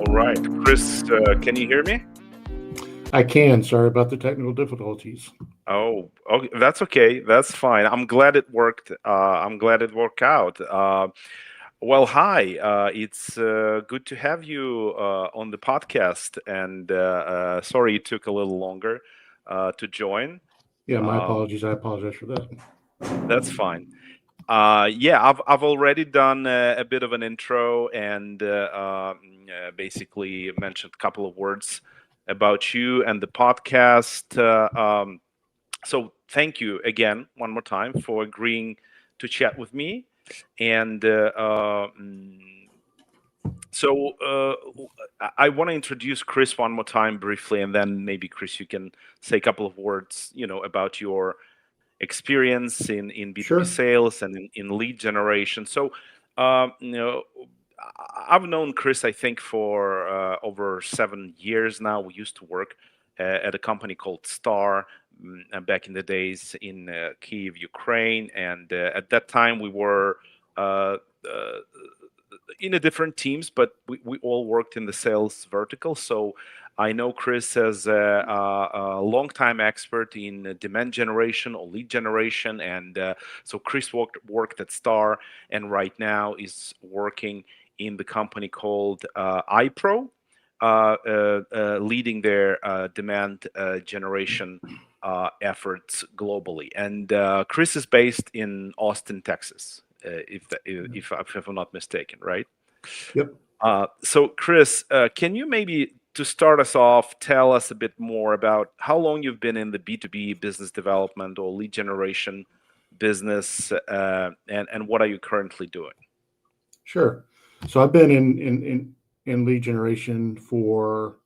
right. Chris, can you hear me? I can. Sorry about the technical difficulties. Oh, okay. That's okay. That's fine. I'm glad it worked. I'm glad it worked out. Well, hi. It's good to have you on the podcast. And sorry it took a little longer to join. Yeah, my Um, apologies. I apologize for that. that's fine. Yeah, I've already done a bit of an intro and basically mentioned a couple of words about you and the podcast. So thank you again one more time for agreeing to chat with me. And so I want to introduce Chris one more time briefly, and then maybe Chris, you can say a couple of words, about your experience in B2B Sure. sales and in lead generation. So, um, you know, I've known Chris, I think, for over 7 years now. We used to work at a company called Star back in the days in Kiev, Ukraine. And at that time, we were in a different teams, but we all worked in the sales vertical. So I know Chris as a longtime expert in demand generation or lead generation, and so Chris worked at Star, and right now is working in the company called iPro, leading their demand generation efforts globally. And Chris is based in Austin, Texas, if I'm not mistaken, right? Yep. So, Chris, can you maybe, to start us off, tell us a bit more about how long you've been in the B2B business development or lead generation business, and what are you currently doing? Sure. So I've been in lead generation for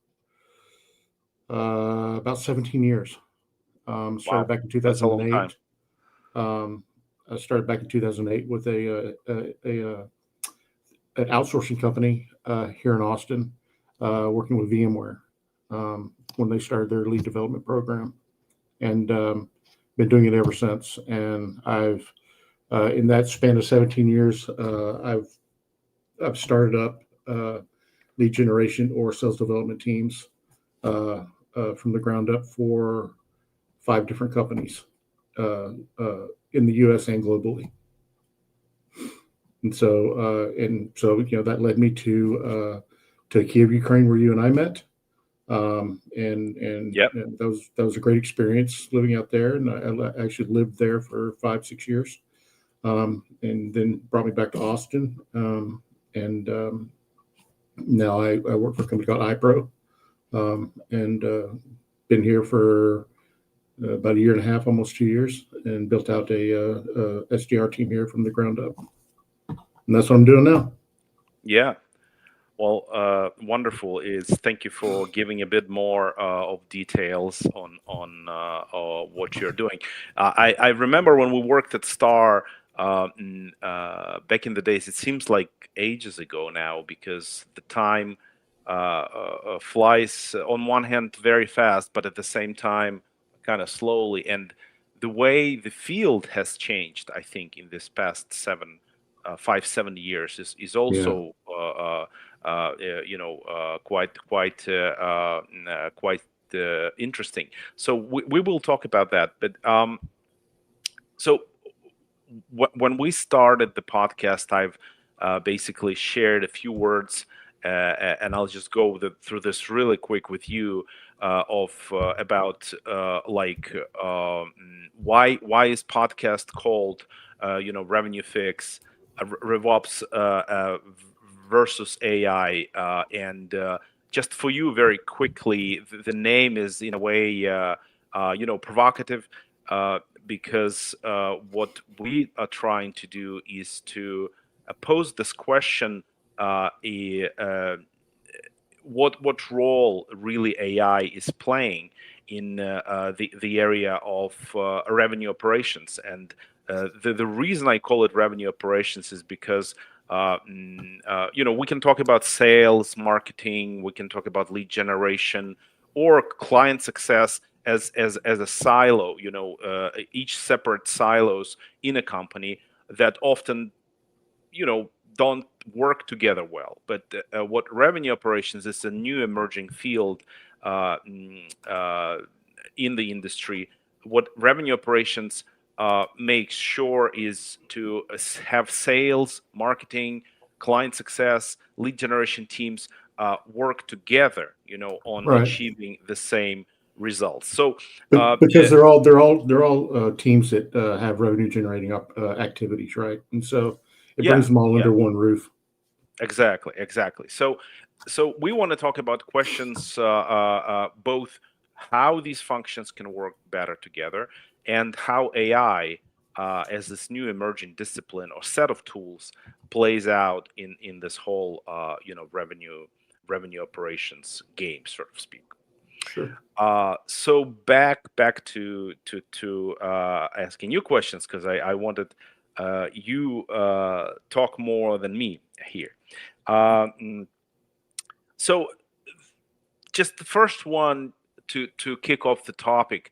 about 17 years. Started Wow, back in that's a long time. 2008. I started back in 2008 with an outsourcing company here in Austin, working with VMware when they started their lead development program, and been doing it ever since. And I've in that span of 17 years, I've started up lead generation or sales development teams from the ground up for 5 different companies in the U.S. and globally. And so that led me to Kiev, Ukraine, where you and I met. And Yep. that was a great experience living out there. And I actually lived there for 5-6 years, and then brought me back to Austin. And Now I work for a company called iPro, and been here for about a year and a half, almost 2 years, and built out a SDR team here from the ground up. And that's what I'm doing now. Yeah. Well, wonderful. Thank you for giving a bit more of details on what you're doing. I remember when we worked at Star back in the days. It seems like ages ago now because the time flies on one hand very fast, but at the same time kind of slowly. And the way the field has changed, I think, in this past 5-7 years is Yeah. also quite interesting. So we will talk about that. But so when we started the podcast, I've basically shared a few words, and I'll just go through this really quick with you about why is podcast called revenue fix, RevOps versus AI, and just for you very quickly, the name is in a way provocative. Because what we are trying to do is to pose this question: what role really AI is playing in the area of revenue operations? And the reason I call it revenue operations is because we can talk about sales, marketing, we can talk about lead generation or client success as a silo, each separate silos in a company that often don't work together well. But what revenue operations is a new emerging field in the industry. What revenue operations makes sure is to have sales, marketing, client success, lead generation teams work together, on Right. achieving the same results. So Because they're all teams that have revenue generating activities, right? And so it brings them all under one roof. Exactly. So we want to talk about questions, both how these functions can work better together and how AI, as this new emerging discipline or set of tools, plays out in this whole revenue operations game, so to speak. Sure. So back to asking you questions, because I wanted you talk more than me here. So just the first one to kick off the topic.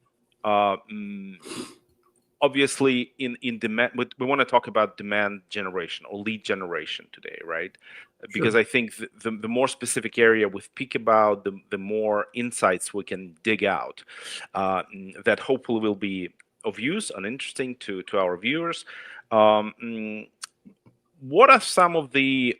Obviously, in demand, we want to talk about demand generation or lead generation today, right? Because Sure. I think the more specific area we speak about, the more insights we can dig out, that hopefully will be of use and interesting to our viewers. What are some of the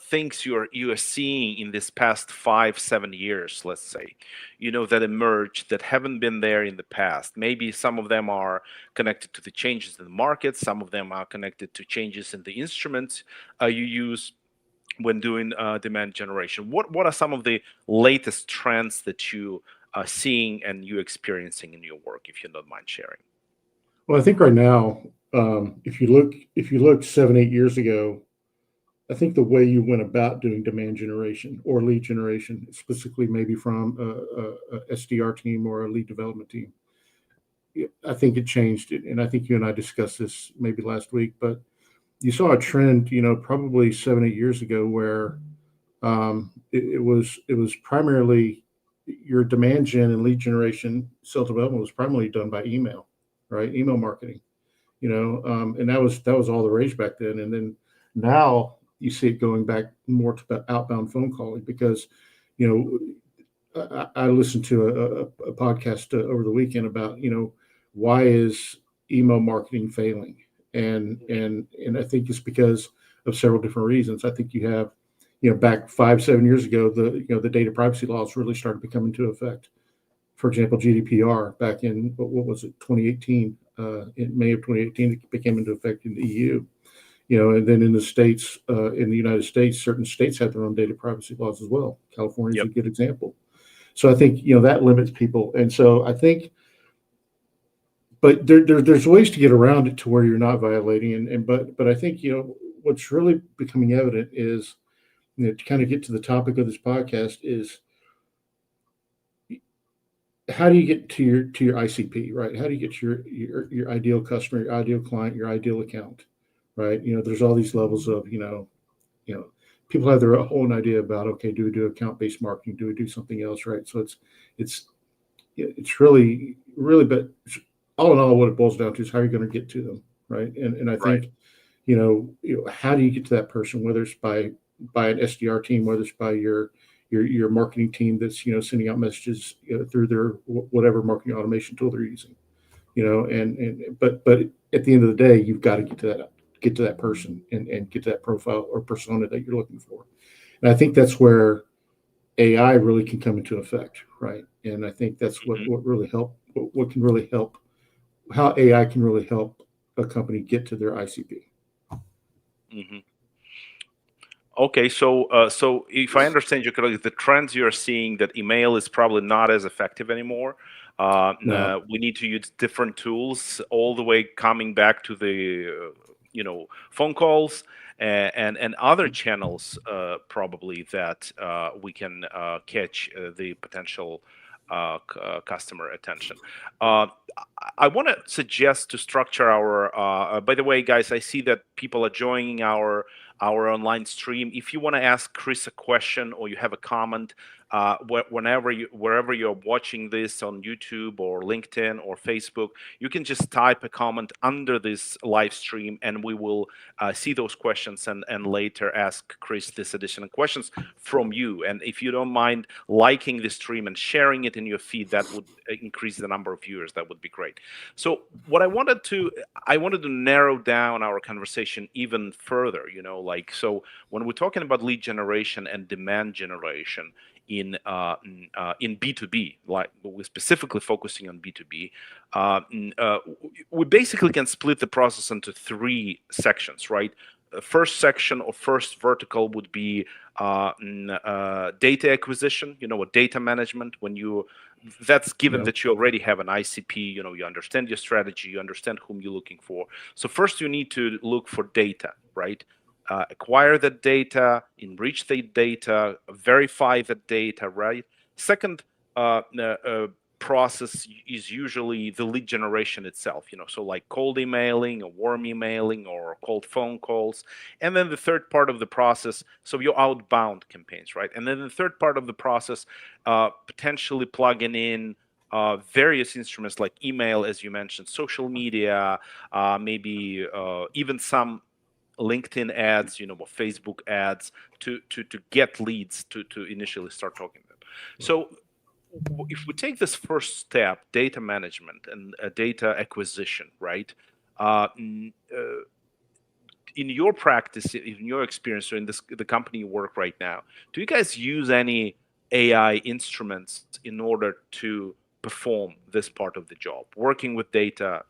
things you are seeing in this past 5-7 years, let's say, that emerged that haven't been there in the past? Maybe some of them are connected to the changes in the market. Some of them are connected to changes in the instruments you use when doing demand generation. What are some of the latest trends that you are seeing and you experiencing in your work, if you don't mind sharing? Well, I think right now, if you look 7-8 years ago, I think the way you went about doing demand generation or lead generation, specifically maybe from a SDR team or a lead development team, I think it changed. And I think you and I discussed this maybe last week, but you saw a trend, probably 7-8 years ago where it was primarily your demand gen and lead generation, sales development was primarily done by email, right? Email marketing, and that was all the rage back then. And then now you see it going back more to outbound phone calling because, I listened to a podcast over the weekend about, why is email marketing failing? And I think it's because of several different reasons. I think you have, back 5-7 years ago, the data privacy laws really started to come into effect. For example, GDPR back in what was it, 2018? In May of 2018, it became into effect in the EU. And then in the states, in the United States, certain states have their own data privacy laws as well. California is a good example. So I think that limits people, and so I think, but there's ways to get around it to where you're not violating, but I think what's really becoming evident is, to kind of get to the topic of this podcast is, how do you get to your ICP, right? How do you get to your ideal customer, your ideal client, your ideal account, right? There's all these levels of, people have their own idea about, okay, do we do account-based marketing? Do we do something else, right? So it's really, but all in all, what it boils down to is how you're going to get to them, right? And I think, how do you get to that person, whether it's by an SDR team, whether it's by your marketing team that's sending out messages through their whatever marketing automation tool they're using, but at the end of the day, you've got to get to that person and get to that profile or persona that you're looking for. And I think that's where AI really can come into effect, right? And I think that's what really what can really help, how AI can really help a company get to their ICP. Mm-hmm. Okay, so if I understand you correctly, the trends you're seeing that email is probably not as effective anymore. No. We need to use different tools, all the way coming back to the phone calls and other channels, probably that we can catch the potential customer attention. I want to suggest to structure our. By the way, guys, I see that people are joining our online stream. If you want to ask Chris a question or you have a comment, wherever you're watching this on YouTube or LinkedIn or Facebook, you can just type a comment under this live stream, and we will see those questions and later ask Chris this additional questions from you. And if you don't mind liking the stream and sharing it in your feed, that would increase the number of viewers. That would be great. So what I wanted to narrow down our conversation even further. So when we're talking about lead generation and demand generation in B2B, like we're specifically focusing on B2B, we basically can split the process into three sections, right? First section or first vertical would be data acquisition, or data management. That's given that you already have an ICP, you understand your strategy, you understand whom you're looking for. So first you need to look for data, right? Acquire that data, enrich the data, verify the data, right? Second process is usually the lead generation itself, so like cold emailing or warm emailing or cold phone calls. And then the third part of the process, so your outbound campaigns, right? And then the third part of the process, potentially plugging in various instruments like email, as you mentioned, social media, maybe even some LinkedIn ads, or Facebook ads to get leads to initially start talking to them. So if we take this first step, data management and data acquisition, right? In your practice, in your experience, or in the company you work right now, do you guys use any AI instruments in order to perform this part of the job, working with data,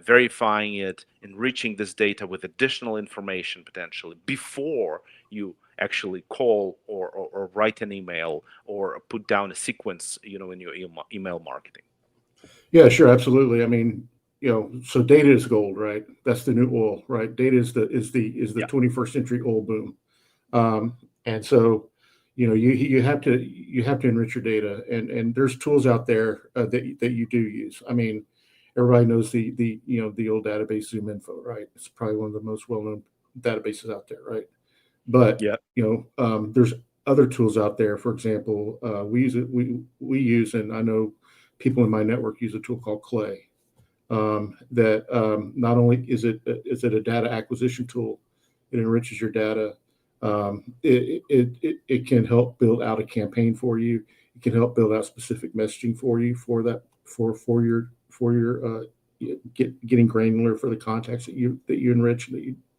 verifying it, enriching this data with additional information potentially before you actually call or write an email or put down a sequence, in your email marketing? Yeah, sure, absolutely. I mean, so data is gold, right? That's the new oil, right? Data is the 21st century oil boom, and so you have to enrich your data, and there's tools out there that you do use. I mean, everybody knows the old database ZoomInfo, right? It's probably one of the most well-known databases out there, right? But there's other tools out there. For example, we use, and I know people in my network use a tool called Clay. That not only is it a data acquisition tool, it enriches your data. It can help build out a campaign for you. It can help build out specific messaging for you for your getting granular for the contacts that you enrich,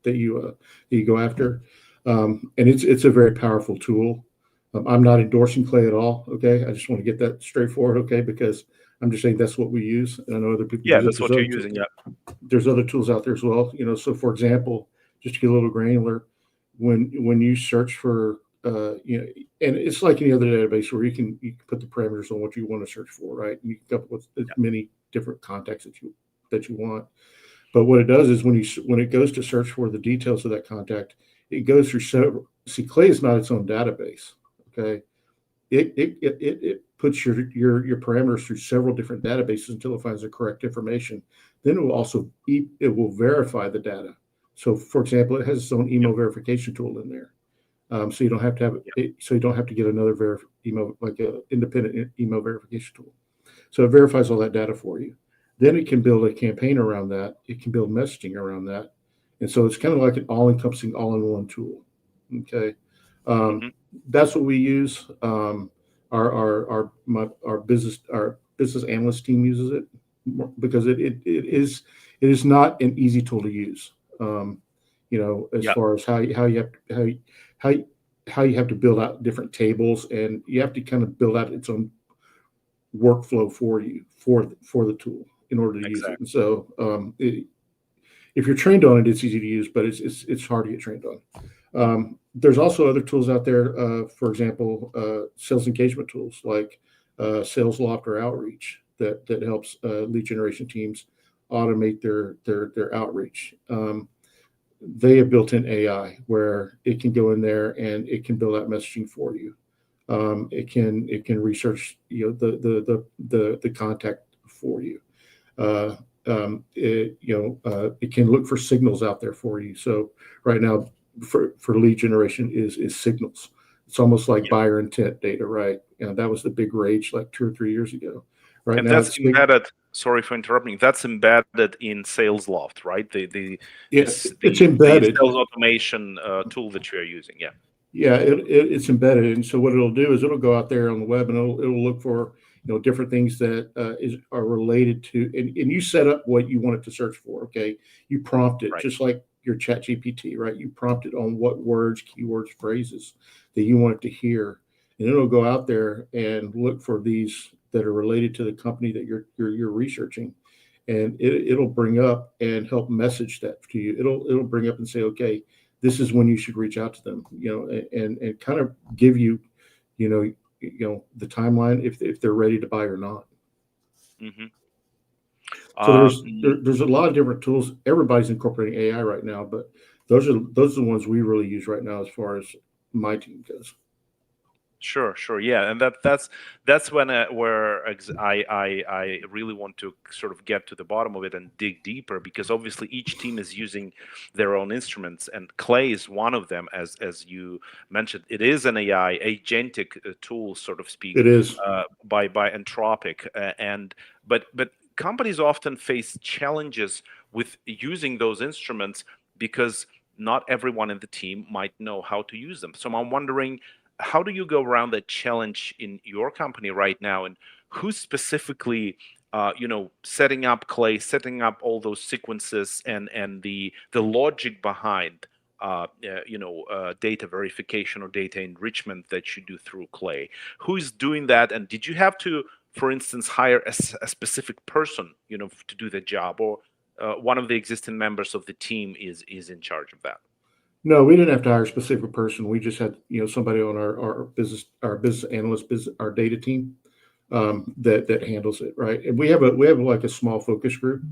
that you go after. And it's a very powerful tool. I'm not endorsing Clay at all. Okay, I just want to get that straightforward. Okay, because I'm just saying that's what we use, and I know other people use it. That's what you're using. Yeah, there's other tools out there as well. So for example, just to get a little granular, when you search for and it's like any other database where you can put the parameters on what you want to search for, right? And you can come up with as many different contacts that you want. But what it does is when it goes to search for the details of that contact, it goes through several. See, Clay is not its own database. Okay, it puts your parameters through several different databases until it finds the correct information. Then it will verify the data. So, for example, it has its own email verification tool in there. So you don't have to have it. So you don't have to get another email, like an independent email verification tool. So it verifies all that data for you. Then it can build a campaign around that. It can build messaging around that. And so it's kind of like an all-encompassing, all-in-one tool. Okay, that's what we use. Our business analyst team uses it because it is not an easy tool to use. As far as how you have to build out different tables, and you have to kind of build out its own workflow for you for the tool in order to use it. And so if you're trained on it, it's easy to use, but it's hard to get trained on. There's also other tools out there, for example, sales engagement tools like SalesLoft or Outreach that helps lead generation teams automate their outreach. They have built-in AI where it can go in there and it can build out messaging for you. It can research the contact for you. It can look for signals out there for you. So right now, for lead generation is signals. It's almost like Yeah. buyer intent data, right? That was the big rage like 2 or 3 years ago. Right And now, that's it's embedded. Sorry for interrupting. That's embedded in SalesLoft, right? yeah, it's The embedded. sales automation tool that you are using. Yeah. Yeah, it's embedded, and so what it'll do is it'll go out there on the web and it'll look for different things that are related to, and you set up what you want it to search for. Okay, you prompt it Right. just like your Chat GPT, right? You prompt it on what words, keywords, phrases that you want it to hear, and it'll go out there and look for these that are related to the company that you're researching, and it'll bring up and help message that to you. It'll bring up and say, okay, this is when you should reach out to them, and kind of give you, the timeline if they're ready to buy or not. Mm-hmm. So Uh, there's a lot of different tools. Everybody's incorporating AI right now, but those are the ones we really use right now as far as my team goes. Sure, yeah, and that's when I really want to sort of get to the bottom of it and dig deeper, because obviously each team is using their own instruments, and Clay is one of them, as you mentioned. It is an AI agentic tool, so to speak, It is. by Anthropic, and but companies often face challenges with using those instruments because not everyone in the team might know how to use them. So I'm wondering, how do you go around that challenge in your company right now, and who's specifically setting up Clay, setting up all those sequences, and the logic behind data verification or data enrichment that you do through Clay? Who is doing that, and did you have to, for instance, hire a specific person to do the job, or one of the existing members of the team is in charge of that? No, we didn't have to hire a specific person. We just had somebody on our business analyst, our data team, that handles it, right? And we have like a small focus group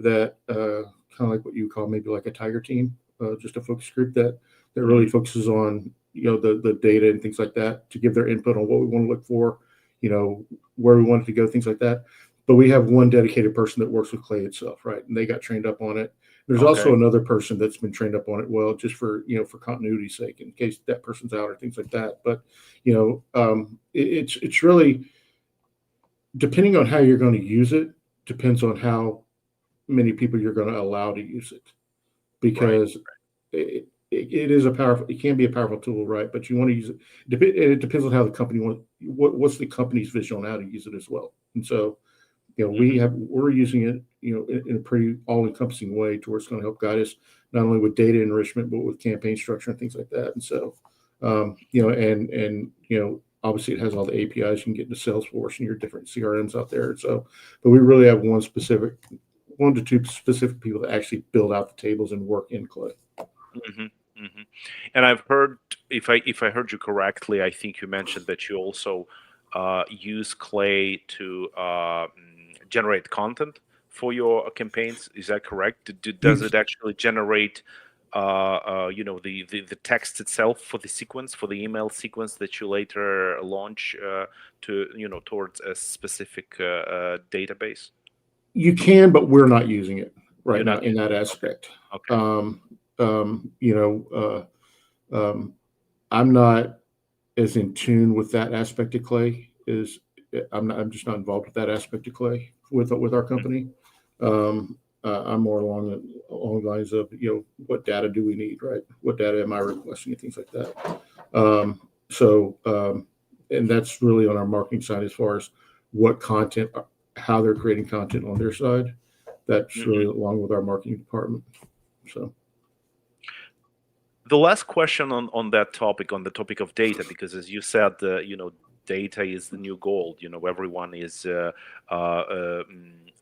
that kind of like what you call maybe like a tiger team, just a focus group that really Mhm. focuses on the data and things like that to give their input on what we want to look for, where we want it to go, things like that. But we have one dedicated person that works with Clay itself, right? And they got trained up on it. There's also Okay. another person that's been trained up on it, well, just for for continuity's sake, in case that person's out or things like that. But it's really depending on how you're going to use it. Depends on how many people you're going to allow to use it, Right. because it is a powerful, it can be a powerful tool, right? But you want to use it. It depends on how the company what's the company's vision on how to use it as well. And so, Hmm. we're using it, in a pretty all-encompassing way to where it's going to help guide us not only with data enrichment but with campaign structure and things like that. And so, and obviously it has all the APIs you can get into Salesforce and your different CRMs out there. So, but we really have one to two specific people that actually build out the tables and work in Clay. Hmm. Hmm. And I've heard, if I heard you correctly, I think you mentioned that you also use Clay to generate content for your campaigns. Is that correct? You Does it actually generate the text itself for the sequence, for the email sequence that you later launch to towards a specific database? you can, but we're not using it You're right now not in using that it. Okay. aspect. Okay. Um, um, you know, um, I'm not as in tune with that aspect of Clay. I'm just not involved with that aspect of Clay with our Mhm. company. I'm more along the lines of what data do we need, right? What data am I requesting and things like that. And that's really on our marketing side as far as what content, how they're creating content on their side. That's really Mhm. along with our marketing department. So The last question on that topic, on the topic of data, because as you said, data is the new gold. Everyone is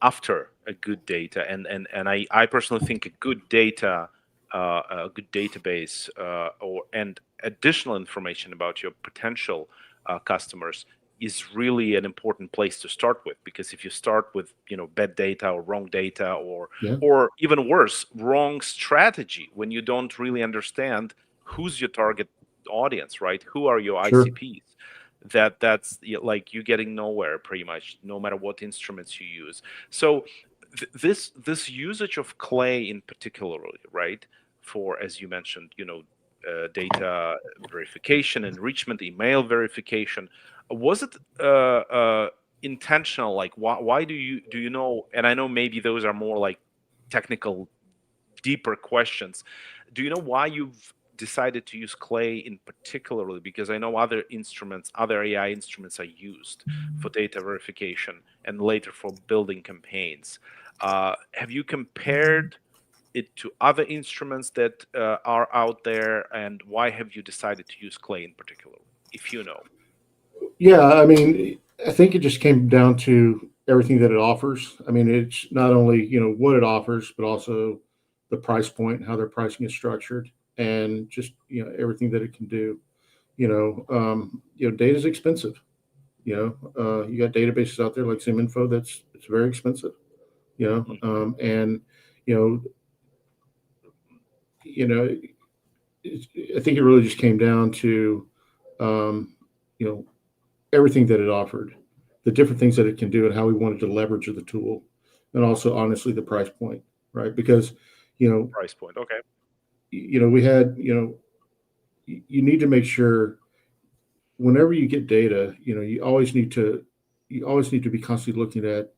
after a good data, and I personally think a good data, a good database, or and additional information about your potential customers is really an important place to start with, because if you start with bad data or wrong data, yeah, or even worse, wrong strategy, when you don't really understand who's your target audience, right? Who are your sure. ICPs? That's like you getting nowhere pretty much, no matter what instruments you use. So this usage of Clay in particular, right? For, as you mentioned, data verification, enrichment, email verification. Was it intentional? Like, why do you know? And I know maybe those are more like technical, deeper questions. Do you know why you've decided to use Clay in particularly? Because I know other instruments, other AI instruments are used for data verification and later for building campaigns. Have you compared it to other instruments that are out there, and why have you decided to use Clay in particular, if you know? Yeah, I mean, I think it just came down to everything that it offers. I mean, it's not only, what it offers, but also the price point, how their pricing is structured, and just, everything that it can do. Data is expensive. You got databases out there like ZoomInfo it's very expensive. And you know, you know, I think it really just came down to, um, you know, everything that it offered, the different things that it can do, and how we wanted to leverage the tool, and also honestly the price point, right? Because, you know, Price point, okay. we had, you need to make sure whenever you get data, you always need to be constantly looking at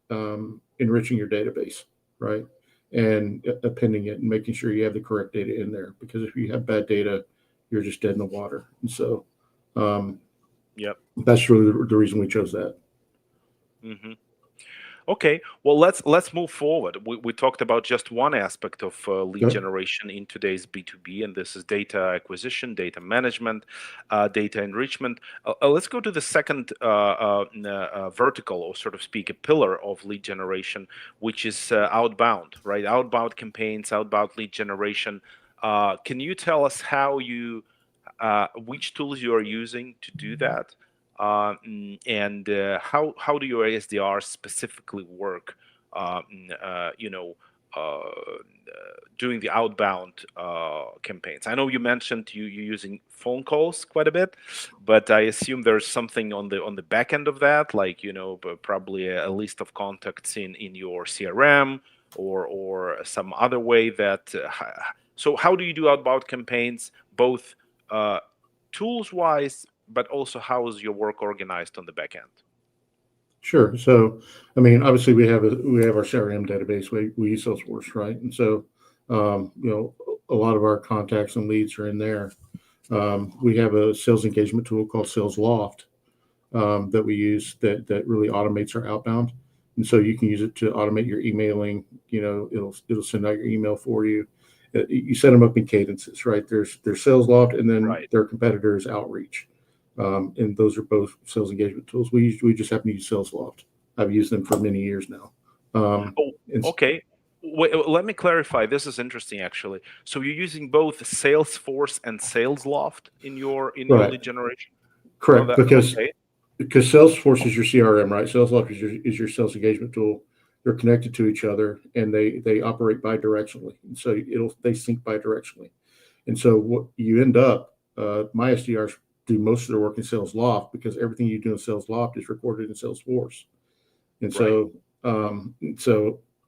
enriching your database, right? And appending it and making sure you have the correct data in there. Because if you have bad data, you're just dead in the water. And so Yep. that's really the reason we chose that. Mm-hmm. Okay, well, let's move forward. We talked about just one aspect of lead Yep. generation in today's B2B, and this is data acquisition, data management, data enrichment. Let's go to the second vertical, or sort of speak, a pillar of lead generation, which is outbound, right? Outbound campaigns, outbound lead generation. Can you tell us which tools you are using to do that? And how do your ASDRs specifically work? Uh, mm, uh, you know, doing the outbound campaigns. I know you mentioned you're using phone calls quite a bit, but I assume there's something on the back end of that, like probably a list of contacts in your CRM or some other way that. So how do you do outbound campaigns, both tools wise, but also how is your work organized on the back end? Sure. So, I mean, obviously we have our CRM database. We use Salesforce, right? And so, a lot of our contacts and leads are in there. We have a sales engagement tool called Sales Loft that we use that really automates our outbound. And so you can use it to automate your emailing. It'll send out your email for you. You set them up in cadences, right? There's Sales Loft, and then Right. their competitors Outreach. And those are both sales engagement tools. We just happen to use Sales Loft. I've used them for many years now. Oh, okay. Wait, let me clarify. This is interesting, actually. So you're using both Salesforce and SalesLoft in your Right. lead generation? Oh, Correct, that because okay. Salesforce is your CRM, right? SalesLoft is your sales engagement tool. They're connected to each other, and they operate bidirectionally, and so they sync bidirectionally. And so what you end up, my SDRs do most of their work in SalesLoft because everything you do in SalesLoft is recorded in Salesforce. And Right.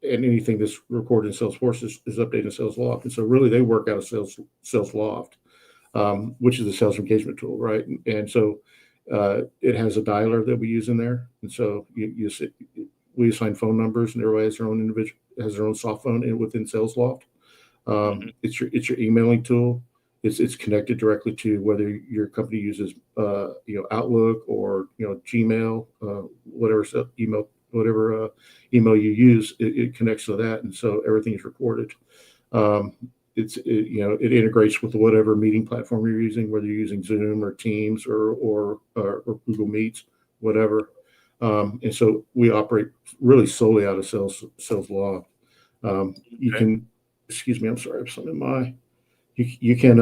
and anything that's recorded in Salesforce is updated in SalesLoft. And so really they work out of SalesLoft, which is a sales engagement tool, right? And so it has a dialer that we use in there. And so we assign phone numbers, and everybody has their own soft phone within SalesLoft. It's your emailing tool. It's connected directly to whether your company uses Outlook or Gmail, whatever email you use. It connects to that, and so everything is recorded. It integrates with whatever meeting platform you're using, whether you're using Zoom or Teams or Google Meets, whatever. And so we operate really solely out of SalesLoft. You Okay. can, excuse me, I'm sorry, I have something in my. You can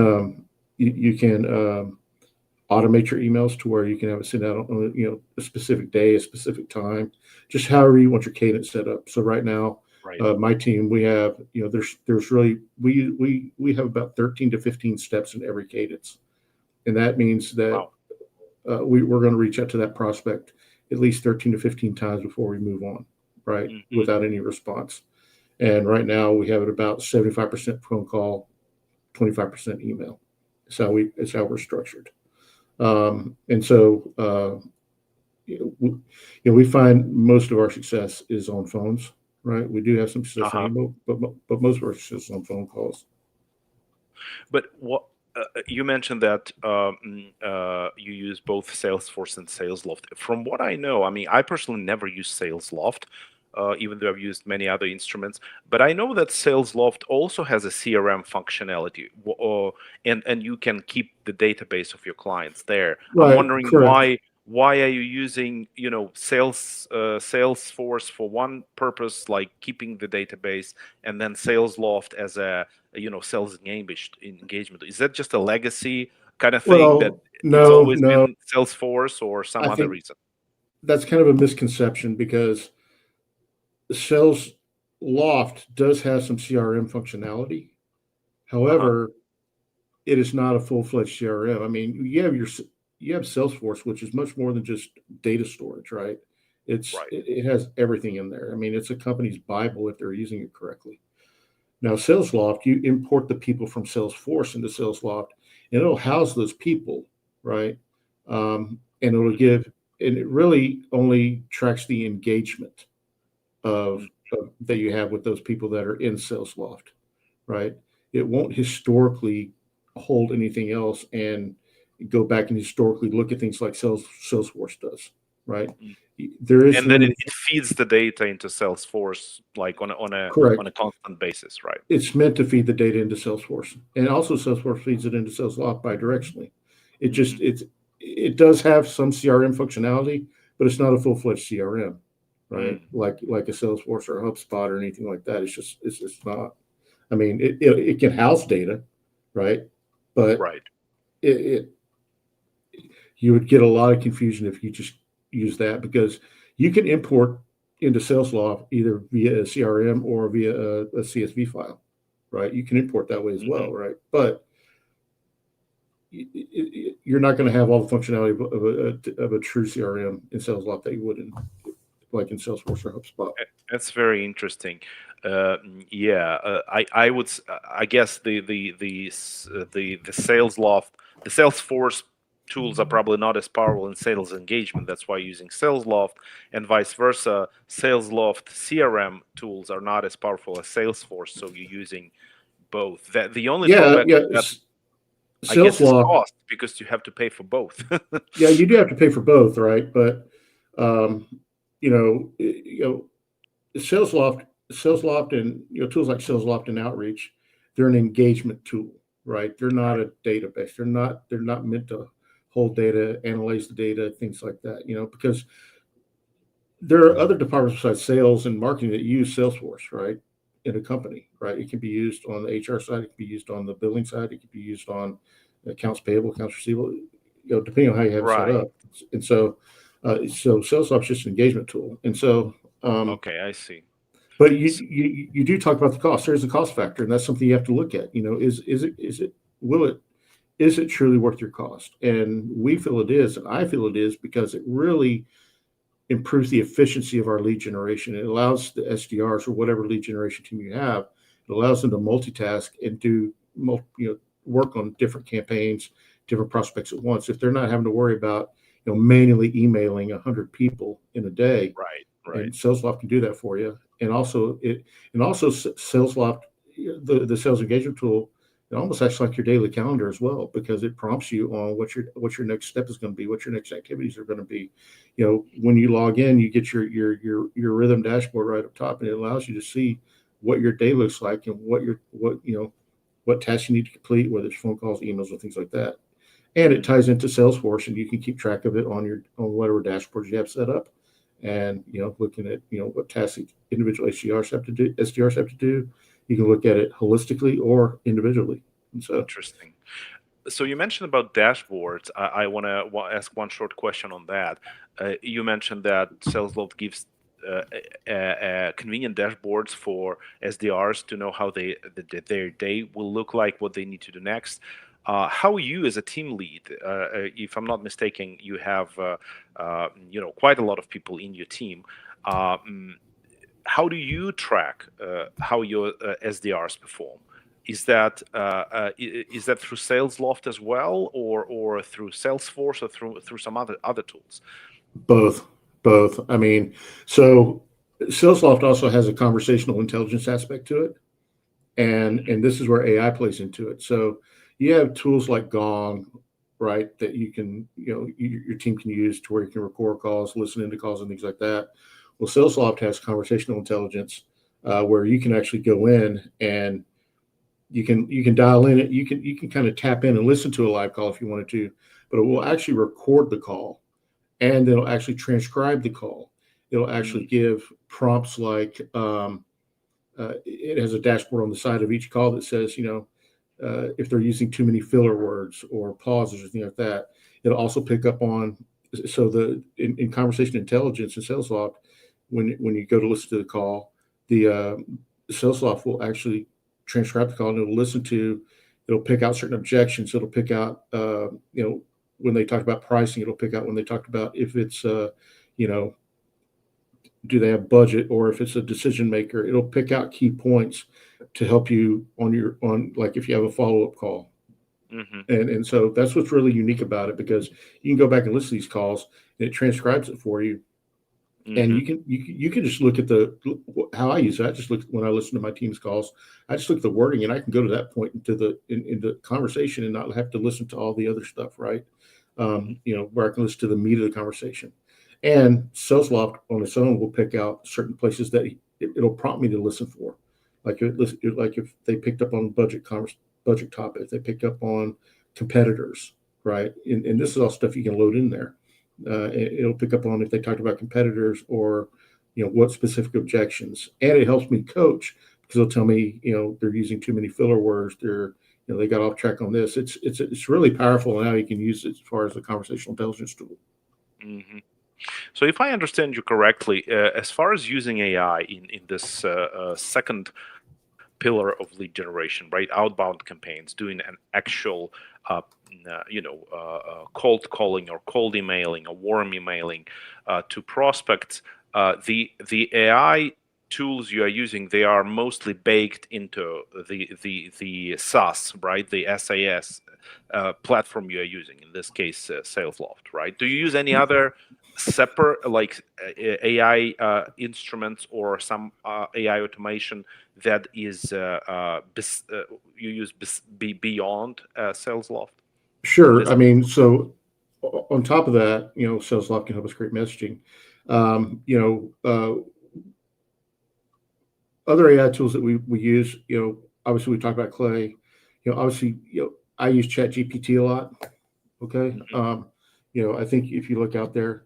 automate your emails to where you can have it sent out on a specific day, a specific time, just however you want your cadence set up. So right now, Right. my team, we have there's really we have about 13 to 15 steps in every cadence, and that means that Wow. we're going to reach out to that prospect at least 13 to 15 times before we move on, right? Without any response. And right now we have it about 75% phone call, 25% email. It's how we're structured. And so, we find most of our success is on phones, right? We do have some success on Uh-huh. email, but most of our success is on phone calls. But what you mentioned that you use both Salesforce and SalesLoft. From what I know, I mean, I personally never use SalesLoft, even though I've used many other instruments. But I know that SalesLoft also has a CRM functionality, and you can keep the database of your clients there. I'm Right, wondering correct. why are you using Salesforce for one purpose, like keeping the database, and then SalesLoft as a sales engagement? Is that just a legacy kind of thing that Well, it's no, always no. been Salesforce or some I other think reason? that's kind of a misconception because Sales Loft does have some CRM functionality. Uh-huh. However, it is not a full-fledged CRM. I mean, you have Salesforce, which is much more than just data storage, right? Right. It has everything in there. I mean, it's a company's Bible if they're using it correctly. Now, SalesLoft, you import the people from Salesforce into SalesLoft, and it'll house those people, right? And Mhm. it really only tracks the engagement that you have with those people that are in SalesLoft, right? It won't historically hold anything else and go back and historically look at things like Salesforce does, right? Mhm. There is And then limited. it feeds the data into Salesforce like on Correct. a constant basis, right? It's meant to feed the data into Salesforce, and also Salesforce feeds it into SalesLoft bidirectionally. It Hmm. just it does have some CRM functionality, but it's not a full fledged CRM, right? Mm. Like a Salesforce or a HubSpot or anything like that. It's just not. I mean, it can house data, right? But Right. it you would get a lot of confusion if you just use that because you can import into SalesLoft either via a CRM or via a CSV file, right? You can import that way as Hmm. well, right? But you're not going to have all the functionality of a true CRM in SalesLoft that you would in like in Salesforce or HubSpot. That's very interesting. Yeah, I would I guess the the Salesforce tools are probably not as powerful in sales engagement. That's why using SalesLoft, and vice versa. SalesLoft CRM tools are not as powerful as Salesforce, so you're using both. That the only Yeah, drawback yeah. of that, I guess, is SalesLoft. cost because you have to pay for both. Yeah, you do have to pay for both, right? But um, you know, SalesLoft, and tools like SalesLoft and Outreach, they're an engagement tool, right? They're not Right. a database. They're not meant to hold data, analyze the data, things like that. Because there are other departments besides sales and marketing that use Salesforce, right? In a company, right? It can be used on the HR side, it can be used on the billing side, it can be used on accounts payable, accounts receivable, depending on how you have it set Right. up. And so Salesforce is just an engagement tool. And so, Okay, I see. but S- you do talk about the cost. There's a cost factor, and that's something you have to look at. Will it is it truly worth your cost? And we feel it is, and I feel it is because it really improves the efficiency of our lead generation. It allows the SDRs or whatever lead generation team you have, it allows them to multitask and work on different campaigns, different prospects at once. If they're not having to worry about manually emailing 100 people in a day, Right. Right. and SalesLoft can do that for you. And also SalesLoft, the sales engagement tool, it almost acts like your daily calendar as well because it prompts you on what your next step is going to be, what your next activities are going to be. When you log in, you get your rhythm dashboard right up top, and it allows you to see what your day looks like and what tasks you need to complete, whether it's phone calls, emails, or things like that. And it Mm. ties into Salesforce, and you can keep track of it on whatever dashboards you have set up, and looking at what tasks individual SDRs have to do. You can look at it holistically or individually, and so Interesting. So you mentioned about dashboards. I want to ask one short question on that. You mentioned that SalesLoft gives convenient dashboards for SDRs to know how their day will look like, what they need to do next. How you, as a team lead, if I'm not mistaken, you have quite a lot of people in your team. Uh, mm, how do you track how your SDRs perform? is that through SalesLoft as well, or through Salesforce, or through some other tools? Both. I mean, so SalesLoft also has a conversational intelligence aspect to it, and this is where AI plays into it. So you have tools like Gong, right, that you can, your team can use to where you can record calls, listen into calls, and things like that. Well, SalesLoft has conversational intelligence, where you can actually go in and you can dial in it. You can kind of tap in and listen to a live call if you wanted to, but it will actually record the call, and it'll actually transcribe the call. It'll actually give prompts like, it has a dashboard on the side of each call that says, if they're using too many filler words or pauses or things like that. It'll also pick up on, so in conversation intelligence in SalesLoft, when you go to listen to the call, the SalesLoft will actually transcribe the call, and it'll pick out certain objections. It'll pick out, when they talk about pricing, it'll pick out when they talked about if it's, do they have budget, or if it's a decision maker. It'll pick out key points to help you on like if you have a follow-up call. And so that's what's really unique about it, because you can go back and listen to these calls and it transcribes it for you. And you can just look at how I use it. I just look, when I listen to my team's calls, I just look at the wording, and I can go to that point into the conversation and not have to listen to all the other stuff, right? Where I can listen to the meat of the conversation. And SalesLoft on its own will pick out certain places that it'll prompt me to listen for, like if they picked up on budget topic, they picked up on competitors, right? And this is all stuff you can load in there. It'll pick up on if they talked about competitors, or what specific objections, and it helps me coach, because it'll tell me they're using too many filler words, they got off track on this. It's really powerful, and how you can use it as far as a conversational intelligence tool. So if I understand you correctly, as far as using AI in this second pillar of lead generation, right, outbound campaigns, doing an actual cold calling or cold emailing or warm emailing to prospects, the AI tools you are using, they are mostly baked into the SaaS, right, the SaaS platform you are using, in this case SalesLoft, right? Do you use any other separate like AI instruments, or some AI automation that is you use beyond SalesLoft? Sure. I mean, so on top of that, SalesLoft can help us create messaging. Other AI tools that we use, obviously we talked about Clay. Obviously, I use ChatGPT a lot. Okay. I think if you look out there,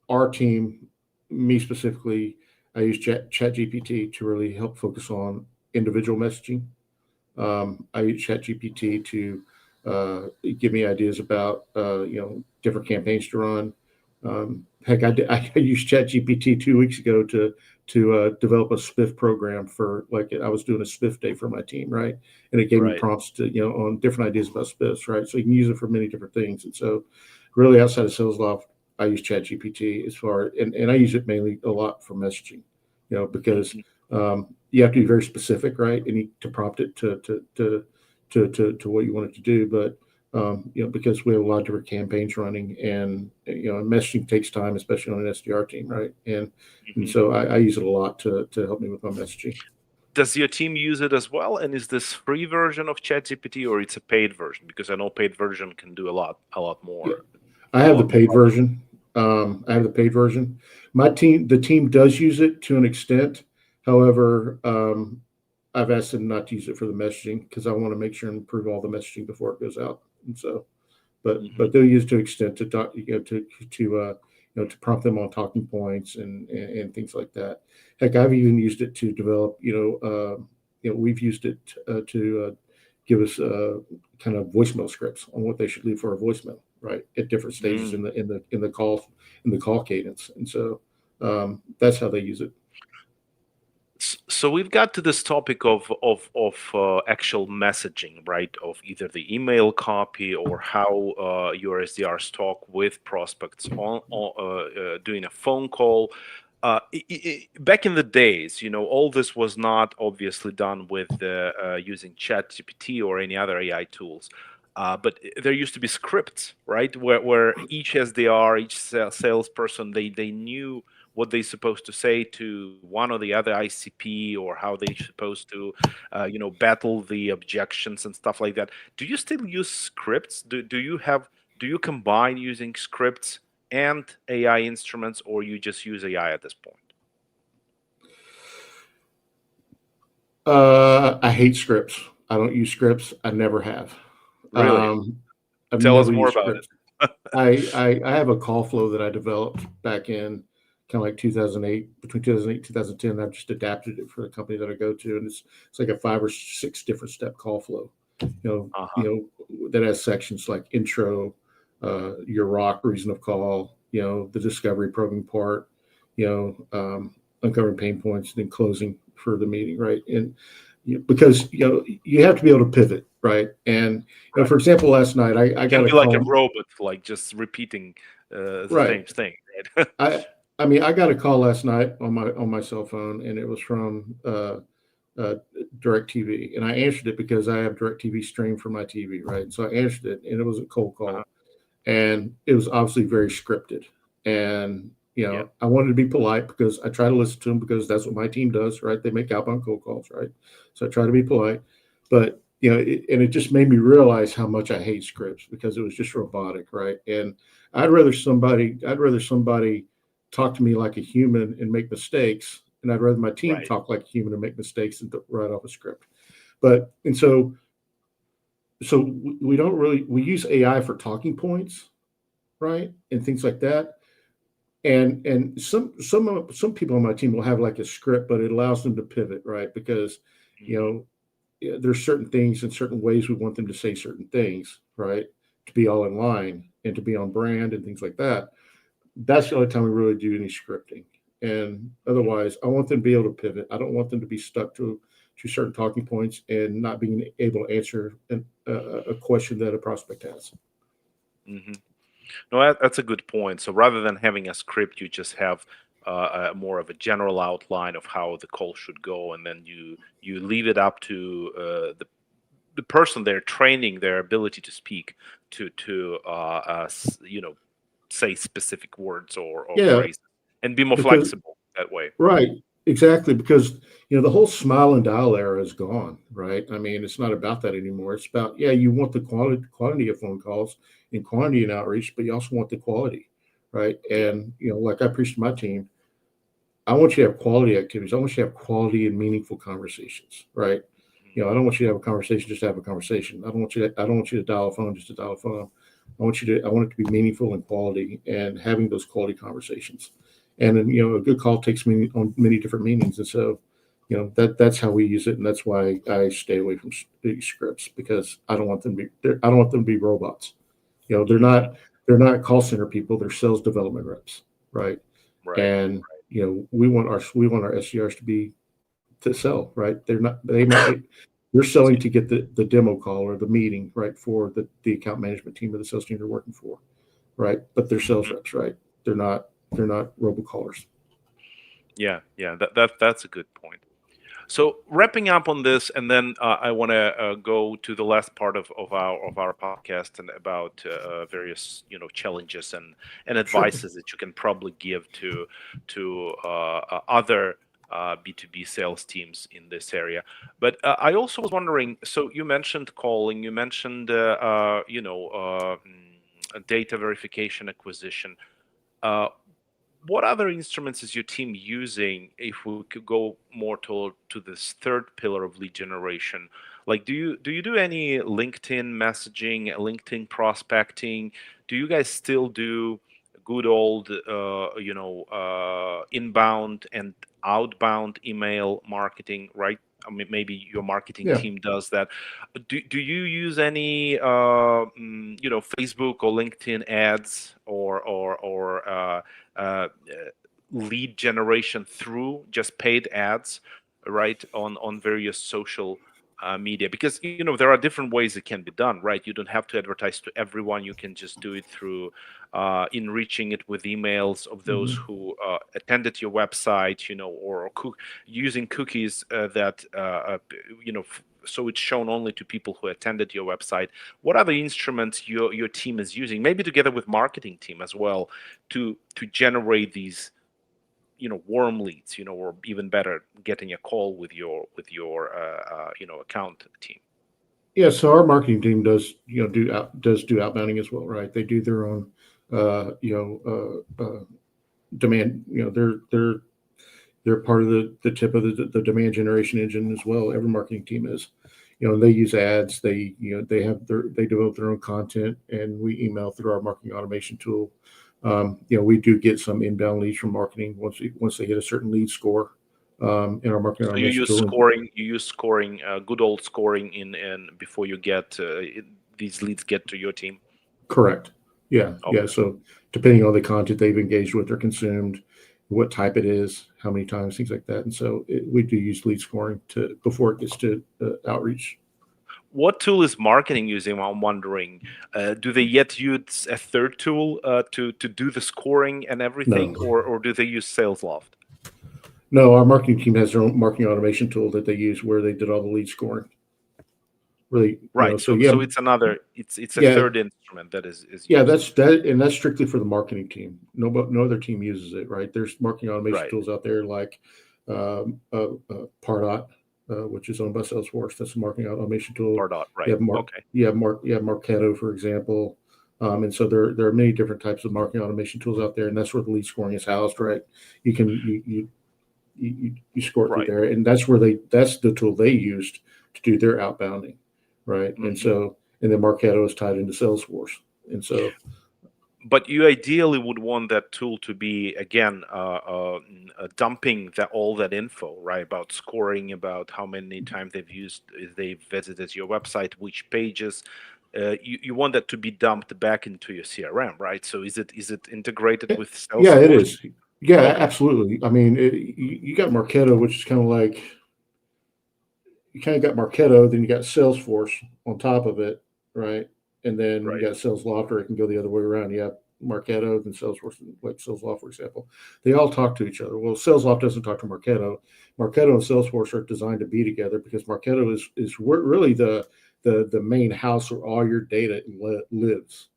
our team, me specifically, I use ChatGPT to really help focus on individual messaging. I use ChatGPT to give me ideas about different campaigns to run. Heck, I used ChatGPT 2 weeks ago to develop a SPIF program for, like, I was doing a SPIF day for my team, right? And it gave me prompts to on different ideas about SPIFs, right? So you can use it for many different things. And so, really, outside of SalesLoft, I use ChatGPT and I use it mainly a lot for messaging, because you have to be very specific, right? And to prompt it to what you want it to do. But because we have a lot of different campaigns running, and messaging takes time, especially on an SDR team, right? And so I use it a lot to help me with my messaging. Does your team use it as well? And is this free version of ChatGPT, or it's a paid version? Because I know paid version can do a lot more. Yeah. I have the paid version. The team does use it to an extent. However, I've asked them not to use it for the messaging, because I want to make sure and improve all the messaging before it goes out. And so, but they'll use it to an extent to talk, to prompt them on talking points and things like that. Heck, I've even used it to develop. We've used it to give us kind of voicemail scripts on what they should leave for a voicemail, right, at different stages in the call cadence. And so that's how they use it. So we've got to this topic of actual messaging, right? Of either the email copy, or how your SDRs talk with prospects on doing a phone call. back in the days, all this was not obviously done with using ChatGPT or any other AI tools. But there used to be scripts, right, where each SDR, each salesperson, they knew what they're supposed to say to one or the other ICP, or how they're supposed to, battle the objections and stuff like that. Do you still use scripts? Do you combine using scripts and AI instruments, or you just use AI at this point? I hate scripts. I don't use scripts. I never have. Really? I've Tell us never more used about it. scripts. I have a call flow that I developed back in kind of like 2008, between 2008 and 2010. I've just adapted it for the company that I go to, and it's like a 5 or 6 different step call flow. Uh-huh. That has sections like intro, your rock, reason of call, the discovery probing part, uncovering pain points, and then closing for the meeting, right? And because you have to be able to pivot, right? And Right. for example, last night I You got can a be like a call. robot, like just repeating the Right. same thing, right? I mean, I got a call last night on my cell phone, and it was from DirecTV, and I answered it because I have DirecTV streamed from my TV, right? So I answered it, and it was a cold Uh-huh. call, and it was obviously very scripted. And Yeah. I wanted to be polite because I try to listen to them because that's what my team does, right? They make outbound cold calls, right? So I try to be polite, but and it just made me realize how much I hate scripts because it was just robotic, right? And I'd rather somebody talk to me like a human and make mistakes, and I'd rather my team Right. talk like a human and make mistakes and write off a script. So we don't really we use AI for talking points, right, and things like that. And some people on my team will have like a script, but it allows them to pivot, right? Because you Hmm. know there's certain things and certain ways we want them to say certain things, right, to be all in line and to be on brand and things like that. That's the only time we really do any scripting. And otherwise, I want them to be able to pivot. I don't want them to be stuck to certain talking points and not being able to answer a question that a prospect has. Hmm. No, that's a good point. So rather than having a script, you just have more of a general outline of how the call should go, and then you leave it up to the person they're training their ability to speak to say specific words or Yeah, phrases, and be more because flexible that way. right, exactly. Because the whole smile and dial era is gone, right? I mean, it's not about that anymore. It's about, yeah, you want the quantity of phone calls and quantity and outreach, but you also want the quality, right? Yeah. And like I preach to my team, I want you to have quality activities. I want you to have quality and meaningful conversations, right? I don't want you to have a conversation just to have a conversation. I don't want you to dial a phone just to dial a phone. I want it to be meaningful and quality and having those quality conversations. And then, a good call takes me on many different meanings. And so, that's how we use it. And that's why I stay away from scripts because I don't want them to be, I don't want them to be robots. Hmm. They're not call center people. They're sales development reps, right? Right. And we want our SDRs to sell, right? They're selling Excuse to get the demo call or the meeting, right, for the account management team or the sales team they're working for, right? But they're me. sales Mhm. reps, right? They're not robocallers. Yeah. That's a good point. So wrapping up on this, and then I want to go to the last part of our podcast and about various challenges and Sure. advices that you can probably give to other B2B sales teams in this area. But I also was wondering. So you mentioned calling, you mentioned data verification, acquisition. Uh, what other instruments is your team using if we could go more to this third pillar of lead generation? Like, do you do any LinkedIn messaging, LinkedIn prospecting? Do you guys still do good old inbound and outbound email marketing, right? I mean, maybe your marketing Yeah. team does that. Do you use any Facebook or LinkedIn ads or uh, lead generation through just paid ads, right, on various social media, because there are different ways it can be done, right? You don't have to advertise to everyone. You can just do it through enriching it with emails of those Mhm. who attended your website, or using cookies that so it's shown only to people who attended your website. What other instruments your team is using, maybe together with marketing team as well, to generate these warm leads, or even better, getting a call with your account team? Yeah, so our marketing team does does do outbounding as well, right? They do their own demand. They're part of the tip of the demand generation engine as well. Every marketing team is, they use ads. They develop their own content, and we email through our marketing automation tool. We do get some inbound leads from marketing once they hit a certain lead score in our marketing So you automation use tool. scoring, good old scoring in before you get these leads get to your team. Correct. Yeah, yeah. Okay. So depending on the content they've engaged with or consumed, what type it is, how many times, things like that. And so we do use lead scoring to before it gets to outreach. What tool is marketing using? I'm wondering, do they yet use a third tool to do the scoring and everything, No, or do they use SalesLoft? no. Our marketing team has their own marketing automation tool that they use where they did all the lead scoring. Really, Right. so So it's another. It's a yeah, third instrument that is yeah. used. That's that, and that's strictly for the marketing team. No other team uses it. Right? There's marketing automation Right. tools out there like Pardot, which is owned by Salesforce. That's a marketing automation tool. Pardot. You Right. have Mark, Okay. you have Marketo, for example. And so there are many different types of marketing automation tools out there, and that's where the lead scoring is housed. Right? You can you score it through Right. there, and that's the tool they used to do their outbounding, right? And Hmm. so and then Marketo is tied into Salesforce, and so But you ideally would want that tool to be, again, dumping all that info, right, about scoring, about how many times they've visited your website, which pages. You want that to be dumped back into your CRM, right? So is it integrated with yeah, it Salesforce? is. Yeah, Okay. absolutely. I mean, you got Marketo, which is kind of like you kind of got Marketo, then you got Salesforce on top of it, right? And then you Right. got SalesLoft, or it can go the other way around. You have Marketo, then Salesforce, like SalesLoft, for example. They all talk to each other. Well, SalesLoft doesn't talk to Marketo. Marketo and Salesforce are designed to be together because Marketo is really the main house where all your data lives,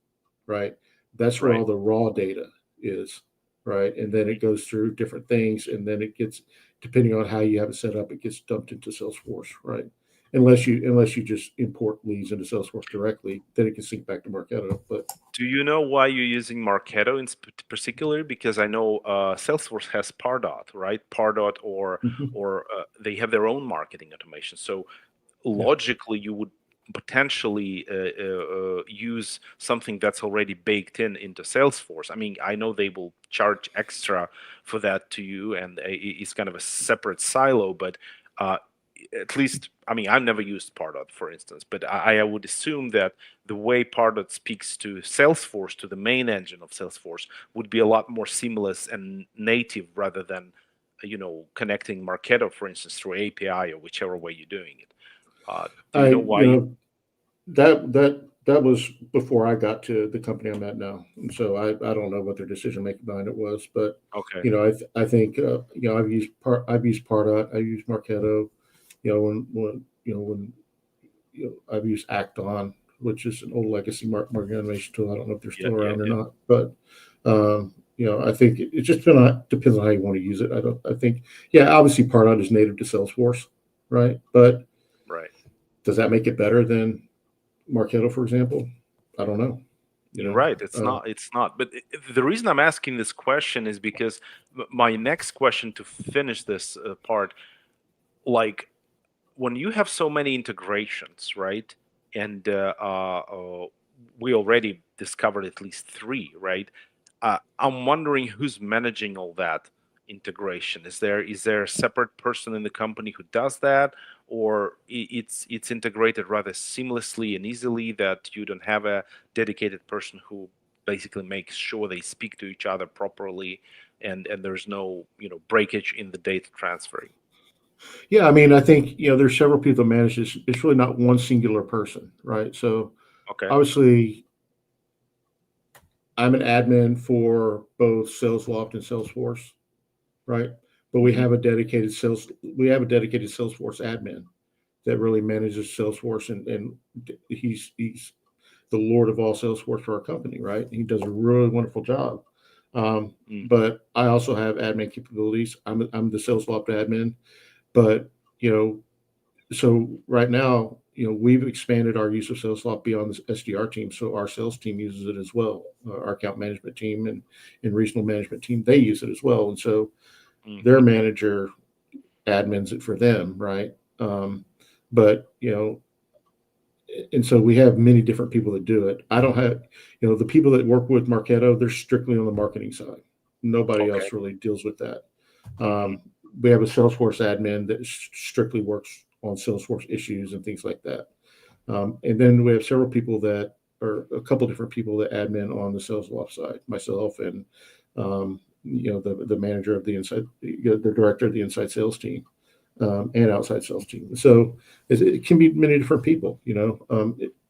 right? That's where Right. all the raw data is, right? And then Mhm. it goes through different things, and then it gets, depending on how you have it set up, it gets dumped into Salesforce, right? Unless you just import leads into Salesforce directly, then it can sync back to Marketo. But Do you know why you're using Marketo in particular? Because I know Salesforce has Pardot, right? Pardot, or they have their own marketing automation. So yeah, logically, you would potentially use something that's already baked into Salesforce. I mean, I know they will charge extra for that to you, and it's kind of a separate silo, but uh, at least, I mean, I've never used Pardot, for instance, but I would assume that the way Pardot speaks to Salesforce, to the main engine of Salesforce, would be a lot more seamless and native rather than, connecting Marketo, for instance, through API or whichever way you're doing it. Do you I know why you? that was before I got to the company I'm at now, and so I don't know what their decision making behind it was, but Okay. I think I've used Pardot, I've used Marketo, when I've used Acton, which is an old legacy marketing automation tool. I don't know if they're Yeah, still yeah, around or yeah. not, but I think it just depends on how you want to use it. I think, yeah, obviously Pardot is native to Salesforce, right? But Right. does that make it better than Marketo, for example? I don't know. You You're know, right. It's not. It's not. But the reason I'm asking this question is because my next question to finish this part, like, when you have so many integrations, right? And we already discovered at least three, right? I'm wondering who's managing all that integration. Is there a separate person in the company who does that, or it's integrated rather seamlessly and easily that you don't have a dedicated person who basically makes sure they speak to each other properly, and there's no breakage in the data transferring? Yeah, I mean, I think there's several people that manage this. It's really not one singular person, right? So Okay. obviously, I'm an admin for both SalesLoft and Salesforce, right? But Hmm. we have a dedicated Salesforce admin that really manages Salesforce, and he's the Lord of all Salesforce for our company, right? He does a really wonderful job. Mm. But I also have admin capabilities. I'm the SalesLoft admin, but you know, so right now, we've expanded our use of SalesLoft beyond the SDR team, so our sales team uses it as well. Our account management team and regional management team, they use it as well, and so their Hmm. manager admins it for them, right? But and so we have many different people that do it. I don't have, the people that work with Marketo, they're strictly on the marketing side. Nobody Okay. else really deals with that. Hmm. We have a Salesforce admin that strictly works on Salesforce issues and things like that. And then we have several people that are a couple different people that admin on the SalesLoft side, myself and the manager of the inside, the director of the inside sales team, and outside sales team. So it can be many different people,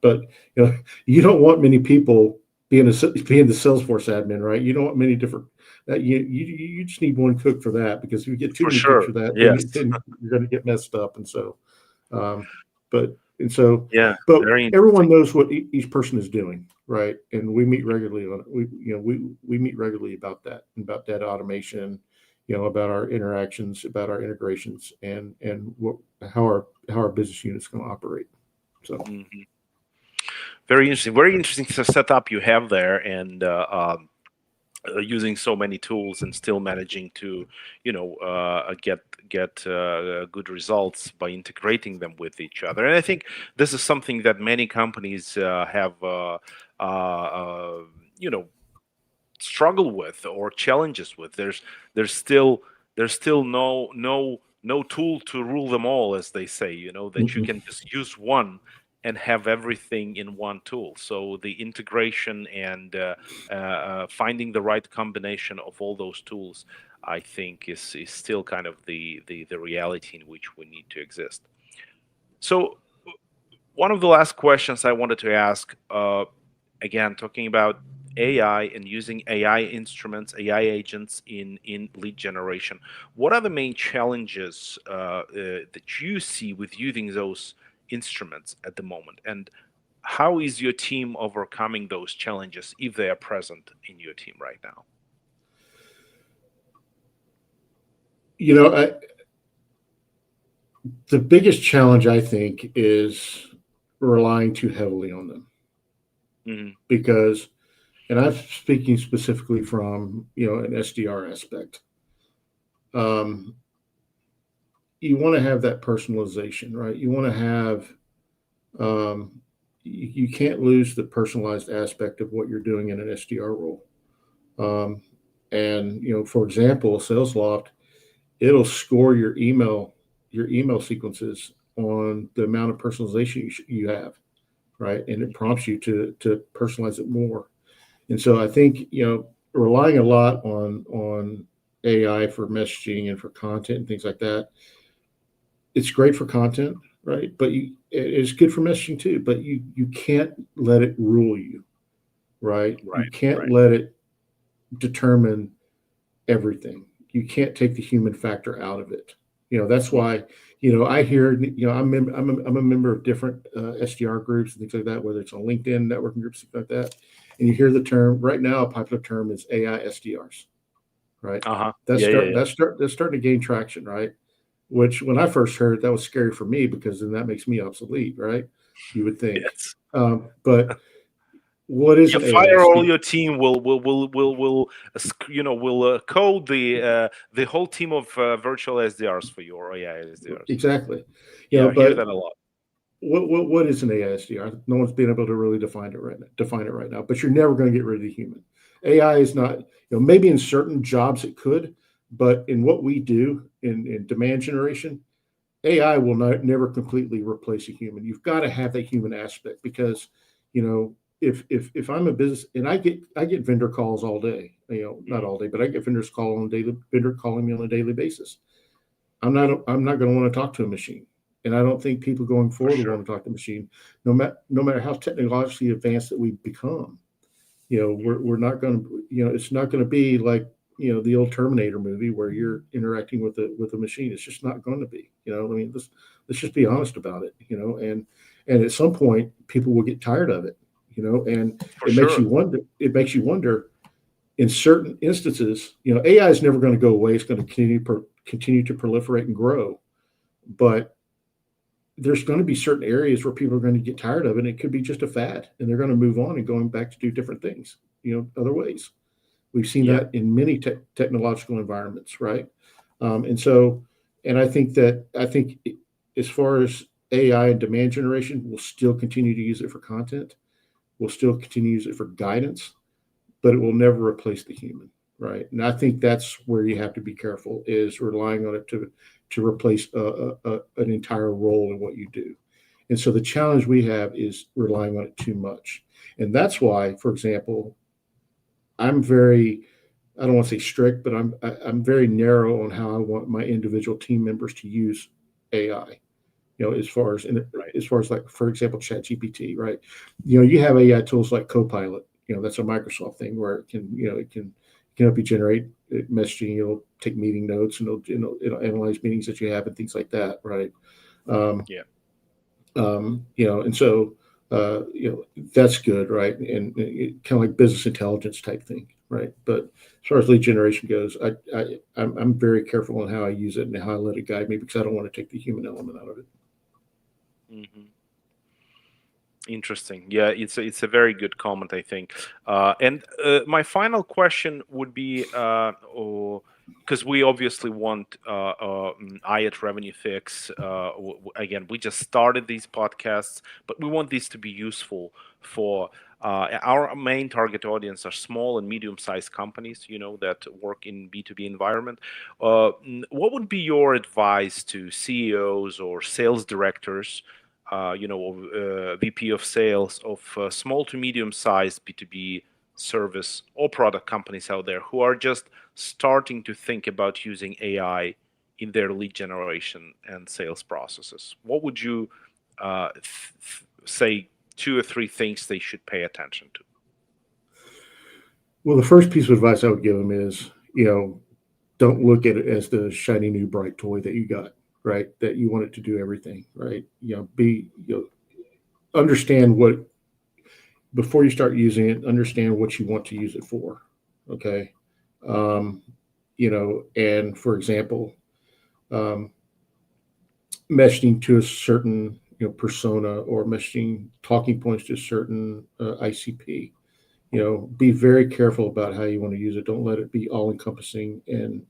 but you don't want many people being the Salesforce admin, right? You don't want many different. You just need one cook for that, because if you get too For many cooks sure. for that, then, Yes. then you're going to get messed up. And so, um, but and so, Yeah. but Very everyone interesting. knows what each person is doing, right? And we meet regularly on it. We meet regularly about data automation, about our interactions, about our integrations, and how our business units going to operate. So Hmm. Very interesting. Very interesting setup you have there, and using so many tools and still managing to, get good results by integrating them with each other. And I think this is something that many companies have, you know, struggle with or challenges with. There's still no tool to rule them all, as they say. That you mm-mm. can just use one and have everything in one tool. So the integration and finding the right combination of all those tools, I think, is still kind of the reality in which we need to exist. So one of the last questions I wanted to ask, again, talking about AI and using AI instruments, AI agents in lead generation. What are the main challenges that you see with using those instruments at the moment, and how is your team overcoming those challenges if they are present in your team right now? you know, I, the biggest challenge, I think, is relying too heavily on them, Hmm. because, and I'm speaking specifically from an SDR aspect. Um, you want to have that personalization, right? You want to have you can't lose the personalized aspect of what you're doing in an SDR role. Um, and for example, SalesLoft, it'll score your email sequences on the amount of personalization you have, right? And it prompts you to personalize it more. And so I think relying a lot on AI for messaging and for content and things like that, it's great for content, right? But it's good for messaging too. But you can't let it rule you, right? You Right, can't right. let it determine everything. You can't take the human factor out of it. That's Mhm. why I hear I'm a member of different SDR groups and things like that, whether it's on LinkedIn, networking groups, things like that, and you hear the term right now. A popular term is AI SDRs, right? Uh-huh. That's Yeah, yeah, start yeah. that's start that's starting to gain traction, right? Which when I first heard it, that was scary for me, because then that makes me obsolete, right? You would think. Yes. But what is You an AI fire all SDR? your team. Will code the whole team of virtual SDRs for you, or AI SDRs. Exactly. Yeah, I hear But that a lot. what is an AISDR? No one's been able to really define it right now. But you're never going to get rid of the human. AI is not, maybe in certain jobs it could, but in what we do in demand generation, AI will never completely replace a human. You've got to have that human aspect, because, if I'm a business, and I get vendor calls all day, not Mhm. all day, but I get vendor calling me on a daily basis. I'm not going to want to talk to a machine. And I don't think people going For forward will sure. want to talk to a machine, no matter how technologically advanced that we become. We're not going to, it's not going to be like, the old Terminator movie where you're interacting with a machine. It's just not going to be. I mean, let's just be honest about it. And at some point, people will get tired of it. And For it makes sure. you wonder. It makes you wonder. In certain instances, AI is never going to go away. It's going to continue to proliferate and grow, but there's going to be certain areas where people are going to get tired of it. And it could be just a fad, and they're going to move on and going back to do different things, other ways. We've seen Yeah. that in many technological environments, right? And so, and I think as far as AI and demand generation, we'll still continue to use it for content. We'll still continue to use it for guidance, but it will never replace the human, right? And I think that's where you have to be careful, is relying on it to replace an entire role in what you do. And so the challenge we have is relying on it too much. And that's why, for example, I'm very, I don't want to say strict, but I'm very narrow on how I want my individual team members to use AI. As far as Right. like, for example, ChatGPT, right? You have AI tools like Copilot. That's a Microsoft thing where it can help you generate messaging. It'll take meeting notes, and it'll analyze meetings that you have and things like that, right? Um, Yeah. and so that's good, right? And kind of like business intelligence type thing, right? But as far as lead generation goes, I'm very careful on how I use it and how I let it guide me, because I don't want to take the human element out of it. Hmm. Interesting. Yeah, it's a very good comment, I think. And my final question would be, because we obviously want I at Revenue Fix. Again, we just started these podcasts, but we want these to be useful for our main target audience are small and medium-sized companies, that work in B2B environment. What would be your advice to CEOs or sales directors, VP of sales of small to medium sized B2B service or product companies out there who are just starting to think about using AI in their lead generation and sales processes? What would you say 2 or 3 things they should pay attention to? Well, the first piece of advice I would give them is, don't look at it as the shiny new bright toy that you got, right? That you want it to do everything, right? Understand what, before you start using it, understand what you want to use it for. Okay. Hmm. Um, and for example, um, meshing to a certain, persona, or meshing talking points to a certain ICP. Be very careful about how you want to use it. Don't let it be all encompassing, and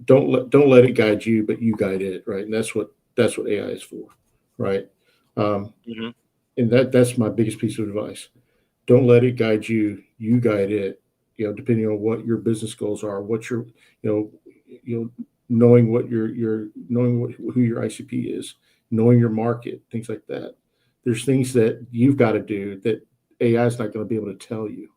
don't let it guide you, but you guide it, right? And that's what AI is for, right? Um, Hmm. and that's my biggest piece of advice. Don't let it guide you. You guide it. Depending on what your business goals are, what your, you know, knowing what knowing who your ICP is, knowing your market, things like that. There's things that you've got to do that AI is not going to be able to tell you,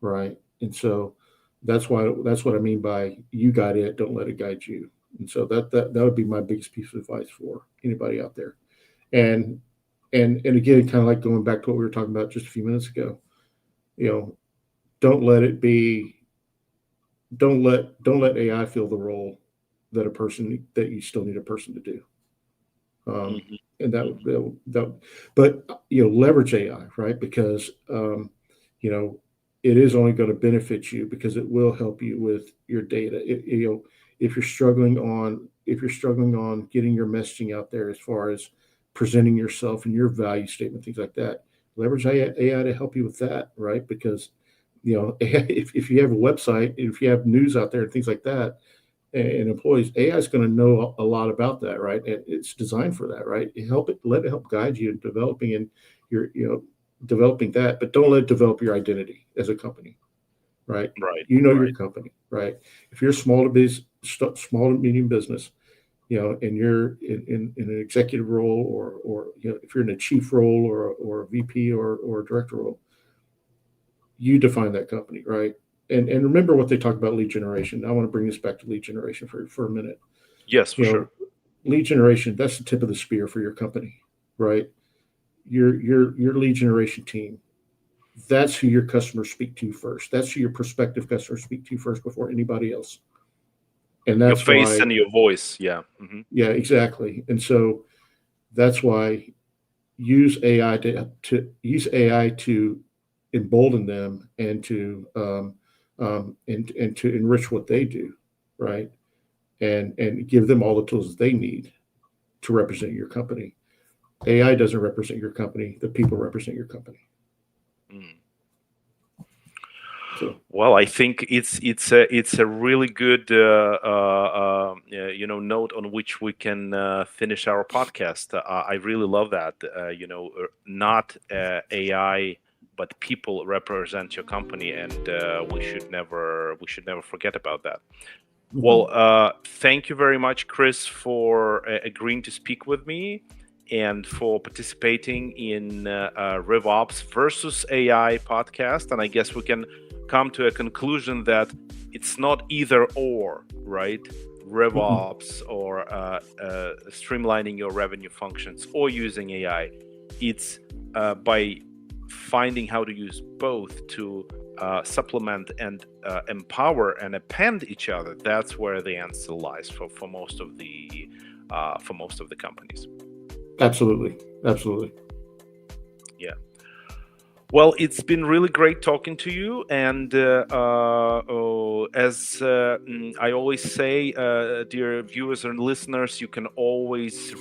right? And so that's what I mean by you guide it, don't let it guide you. And so that would be my biggest piece of advice for anybody out there. And and again, kind of like going back to what we were talking about just a few minutes ago, you know, don't let it be don't let AI fill the role that you still need a person to do. Um, Hmm. and Hmm. but leverage AI, right? Because you know, it is only going to benefit you because it will help you with your data. If you're struggling on getting your messaging out there as far as presenting yourself and your value statement, things like that, leverage AI to help you with that, right? Because if you have a website, if you have news out there and things like that, and employees, AI is going to know a lot about that, right? And it's designed for that, right? Let it help guide you in developing and your, developing that, but don't let it develop your identity as a company, right? Right. Your Right. company, right? If you're small to medium business, and you're in an executive role, or if you're in a chief role, or a VP, or a director role, you define that company, right? And remember what they talk about lead generation. I want to bring this back to lead generation for a minute. Yes, for You sure. know, lead generation, that's the tip of the spear for your company, right? Your lead generation team, that's who your customers speak to first. That's who your prospective customers speak to first before anybody else. And Your that's face why, and your voice. Yeah. Hmm. yeah, exactly. And so that's why use AI to use AI to embolden them and and to enrich what they do, right? And give them all the tools that they need to represent your company. AI doesn't represent your company. The people represent your company. Mm. So Well, I think it's a really good note on which we can finish our podcast. I really love that. Not AI, but people represent your company, and we should never forget about that. Well, thank you very much, Chris, for agreeing to speak with me and for participating in RevOps versus AI podcast. And I guess we can come to a conclusion that it's not either or, right? RevOps or streamlining your revenue functions or using AI. It's by finding how to use both to supplement and empower and append each other. That's where the answer lies for most of the companies. absolutely, absolutely. Yeah. Well, it's been really great talking to you, and as I always say, dear viewers and listeners, you can always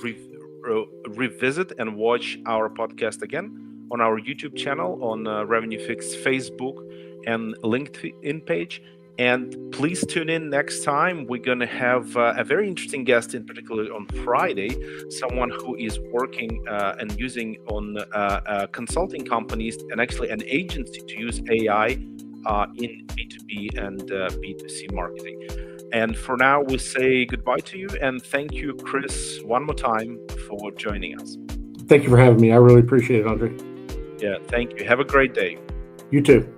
revisit and watch our podcast again on our YouTube channel, on Revenue Fix Facebook and LinkedIn page. And please tune in next time. We're going to have a very interesting guest, in particular on Friday, someone who is working and using on consulting companies and actually an agency to use AI in B2B and B2C marketing. And for now, we say goodbye to you and thank you, Chris, one more time for joining us. Thank you for having me. I really appreciate it, Andre. Yeah, thank you. Have a great day. You too.